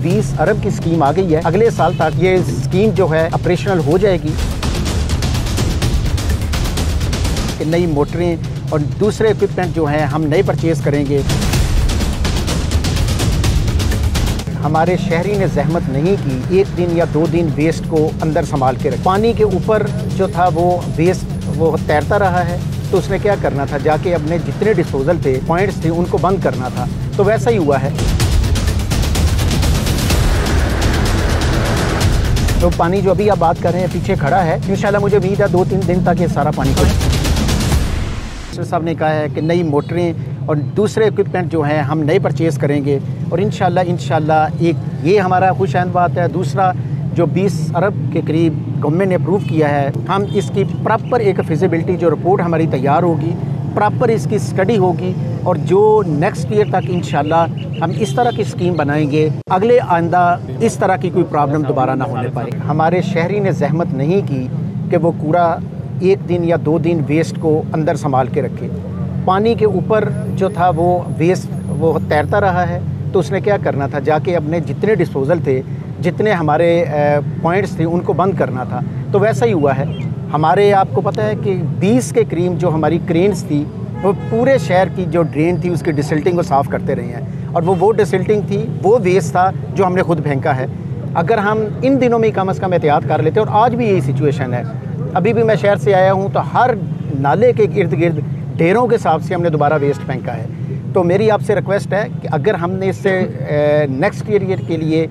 20 अरब की स्कीम आ गई है। अगले साल तक ये स्कीम जो है ऑपरेशनल हो जाएगी। नई मोटरें और दूसरे इक्विपमेंट जो हैं हम नए परचेज़ करेंगे। हमारे शहरी ने जहमत नहीं की, एक दिन या 2 दिन वेस्ट को अंदर संभाल के रख। पानी के ऊपर जो था वो वेस्ट वो तैरता रहा है, तो उसने क्या करना था, जाके अपने जितने डिस्पोजल थे, पॉइंट्स थे, उनको बंद करना था। तो वैसा ही हुआ है। तो पानी जो अभी आप बात कर रहे हैं पीछे खड़ा है, इंशाल्लाह मुझे उम्मीद है 2-3 दिन तक ये सारा पानी साहब ने कहा है कि नई मोटरें और दूसरे इक्विपमेंट जो हैं हम नए परचेज़ करेंगे और इंशाल्लाह एक ये हमारा खुशआमद बात है। दूसरा जो 20 अरब के करीब गवर्नमेंट ने अप्रूव किया है, हम इसकी प्रॉपर एक फिजिबिलिटी जो रिपोर्ट हमारी तैयार होगी, प्रॉपर इसकी स्टडी होगी और जो नेक्स्ट ईयर तक इंशाल्लाह हम इस तरह की स्कीम बनाएंगे, अगले आइंदा इस तरह की कोई प्रॉब्लम दोबारा ना होने पाए। हमारे शहरी ने जहमत नहीं की कि वो कूड़ा एक दिन या 2 दिन वेस्ट को अंदर संभाल के रखे। पानी के ऊपर जो था वो वेस्ट वो तैरता रहा है, तो उसने क्या करना था, जाके अपने जितने डिस्पोजल थे, जितने हमारे पॉइंट्स थे, उनको बंद करना था। तो वैसा ही हुआ है। हमारे आपको पता है कि 20 के करीब जो हमारी क्रेन्स थी वो पूरे शहर की जो ड्रेन थी उसकी डिसिल्टिंग को साफ़ करते रहे हैं और वो डिसिल्टिंग थी, वो वेस्ट था जो हमने खुद फेंका है। अगर हम इन दिनों में कम से कम एहतियात कर लेते और आज भी यही सिचुएशन है। अभी भी मैं शहर से आया हूँ तो हर नाले के इर्द गिर्द ढेरों के हिसाब से हमने दोबारा वेस्ट फेंका है। तो मेरी आपसे रिक्वेस्ट है कि अगर हमने इससे नेक्स्ट ईयर के लिए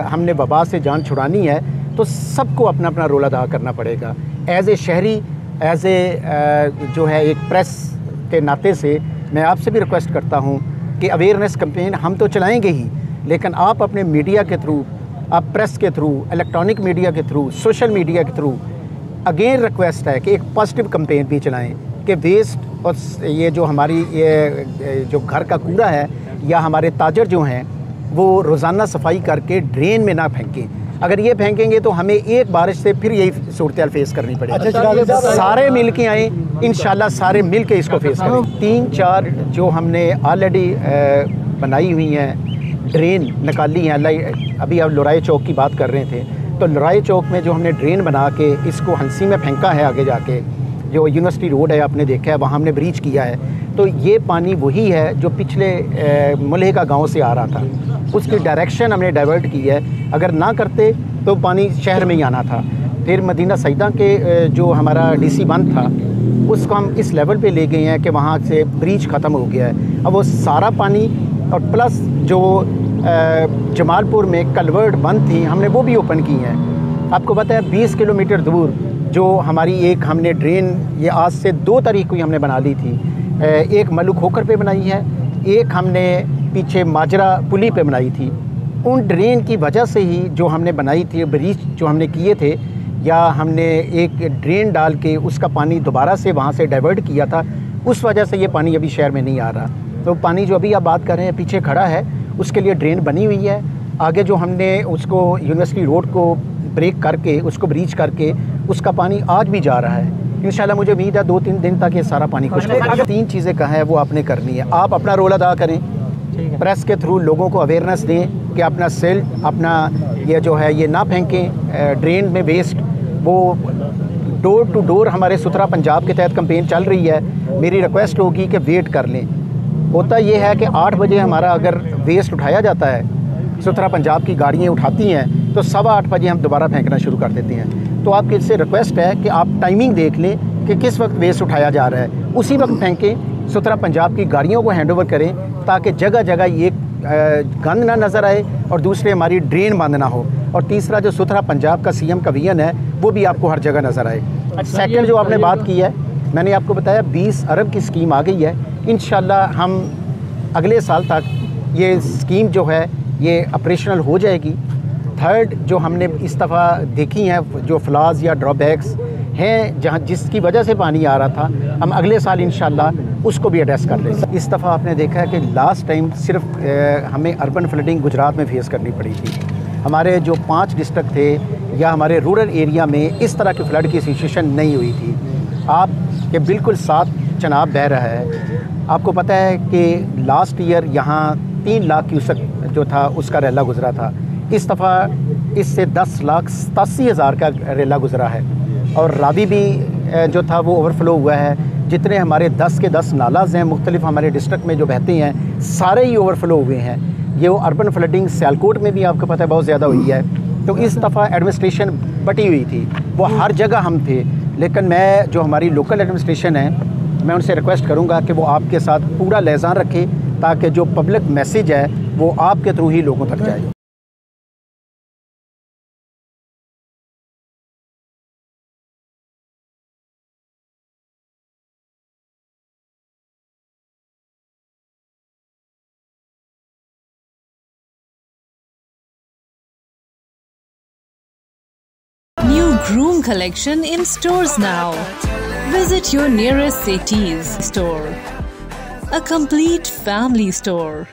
हमने वबा से जान छुड़ानी है तो सबको अपना अपना रोल अदा करना पड़ेगा। एज़ ए शहरी, एज़ ए जो है एक प्रेस के नाते से मैं आपसे भी रिक्वेस्ट करता हूँ कि अवेयरनेस कैंपेन हम तो चलाएँगे ही, लेकिन आप अपने मीडिया के थ्रू, आप प्रेस के थ्रू, इलेक्ट्रॉनिक मीडिया के थ्रू, सोशल मीडिया के थ्रू अगेन रिक्वेस्ट है कि एक पॉजिटिव कैंपेन भी चलाएं कि वेस्ट और ये जो हमारी ये जो घर का कूड़ा है या हमारे ताजर जो हैं वो रोज़ाना सफाई करके ड्रेन में ना फेंकें। अगर ये फेंकेंगे तो हमें एक बारिश से फिर यही सूरत फेस करनी पड़ेगी। सारे मिल के आएँ, इंशाल्लाह सारे मिल के इसको फेस करें। 3-4 जो हमने ऑलरेडी बनाई हुई हैं ड्रेन निकाली हैं। अभी आप लोराई चौक की बात कर रहे थे, तो लोराई चौक में जो हमने ड्रेन बना के इसको हंसी में फेंका है, आगे जाके जो यूनिवर्सिटी रोड है आपने देखा है, वहाँ हमने ब्रीच किया है। तो ये पानी वही है जो पिछले मुल्हे का गांव से आ रहा था, उसकी डायरेक्शन हमने डाइवर्ट की है। अगर ना करते तो पानी शहर में ही आना था। फिर मदीना सईदा के जो हमारा डीसी बंद था उसको हम इस लेवल पे ले गए हैं कि वहाँ से ब्रीच ख़त्म हो गया है। अब वो सारा पानी और प्लस जो जमालपुर में कलवर्ट बंद थी, हमने वो भी ओपन की हैं। आपको पता है 20 किलोमीटर दूर जो हमारी एक हमने ड्रेन, ये आज से 2 तारीख को ही हमने बना ली थी। एक मल्लू खोकर पे बनाई है, एक हमने पीछे माजरा पुली पे बनाई थी। उन ड्रेन की वजह से ही जो हमने बनाई थी, ब्रीच जो हमने किए थे, या हमने एक ड्रेन डाल के उसका पानी दोबारा से वहाँ से डाइवर्ट किया था, उस वजह से ये पानी अभी शहर में नहीं आ रहा। तो पानी जो अभी आप बात कर रहे हैं पीछे खड़ा है, उसके लिए ड्रेन बनी हुई है। आगे जो हमने उसको यूनिवर्सिटी रोड को ब्रेक करके उसको ब्रीच करके उसका पानी आज भी जा रहा है। इंशाल्लाह मुझे उम्मीद है 2-3 दिन तक ये सारा पानी खुश्क हो जाएगा। 3 चीज़ें कहा है वो आपने करनी है। आप अपना रोल अदा करें, प्रेस के थ्रू लोगों को अवेयरनेस दें कि अपना सेल अपना ये जो है ये ना फेंकें ड्रेन में वेस्ट। वो डोर टू डोर हमारे सुथरा पंजाब के तहत कैंपेन चल रही है। मेरी रिक्वेस्ट होगी कि वेट कर लें। होता ये है कि 8 बजे हमारा अगर वेस्ट उठाया जाता है, सुथरा पंजाब की गाड़ियाँ उठाती हैं, तो 8:15 बजे हम दोबारा फेंकना शुरू कर देते हैं। तो आपके इससे रिक्वेस्ट है कि आप टाइमिंग देख लें कि किस वक्त वेस्ट उठाया जा रहा है, उसी वक्त फेंकें। सुथरा पंजाब की गाड़ियों को हैंड ओवर करें ताकि जगह जगह ये गंद ना नज़र आए और दूसरे हमारी ड्रेन बंद ना हो। और तीसरा जो सुथरा पंजाब का CM का विजन है वो भी आपको हर जगह नज़र आए। सेकंड जो आपने बात की है, मैंने आपको बताया 20 अरब की स्कीम आ गई है। इंशाल्लाह हम अगले साल तक ये स्कीम जो है ये ऑपरेशनल हो जाएगी। थर्ड जो हमने इस दफ़ा देखी हैं जो फ्लॉज या ड्रॉबैक्स हैं जहाँ जिसकी वजह से पानी आ रहा था, हम अगले साल इंशाल्लाह उसको भी एड्रेस कर लेंगे। इस दफ़ा आपने देखा है कि लास्ट टाइम सिर्फ हमें अर्बन फ्लडिंग गुजरात में फेस करनी पड़ी थी। हमारे जो 5 डिस्ट्रिक्ट थे या हमारे रूरल एरिया में इस तरह की फ्लड की सिचुएशन नहीं हुई थी। आप के बिल्कुल साथ चनाब बह रहा है। आपको पता है कि लास्ट ईयर यहाँ 3 लाख क्यूसेक जो था उसका रेला गुजरा था। इस दफ़ा इससे 10,87,000 का रेला गुजरा है। और रावी भी जो था वो ओवरफ्लो हुआ है। जितने हमारे 10 के 10 नालाज हैं मुख्तलिफ हमारे डिस्ट्रिक्ट में जो बहते हैं सारे ही ओवरफ्लो हुए हैं। ये वो अर्बन फ्लडिंग सियालकोट में भी आपको पता है बहुत ज़्यादा हुई है। तो इस दफ़ा एडमिनिस्ट्रेशन बटी हुई थी, वो हर जगह हम थे, लेकिन मैं जो हमारी लोकल एडमिनिस्ट्रेशन है मैं उनसे रिक्वेस्ट करूंगा कि वो आपके साथ पूरा लिहाज़ रखे ताकि जो पब्लिक मैसेज है वो आपके थ्रू ही लोगों तक जाए। New Groom collection in stores now. Visit your nearest Cities store. A complete family store.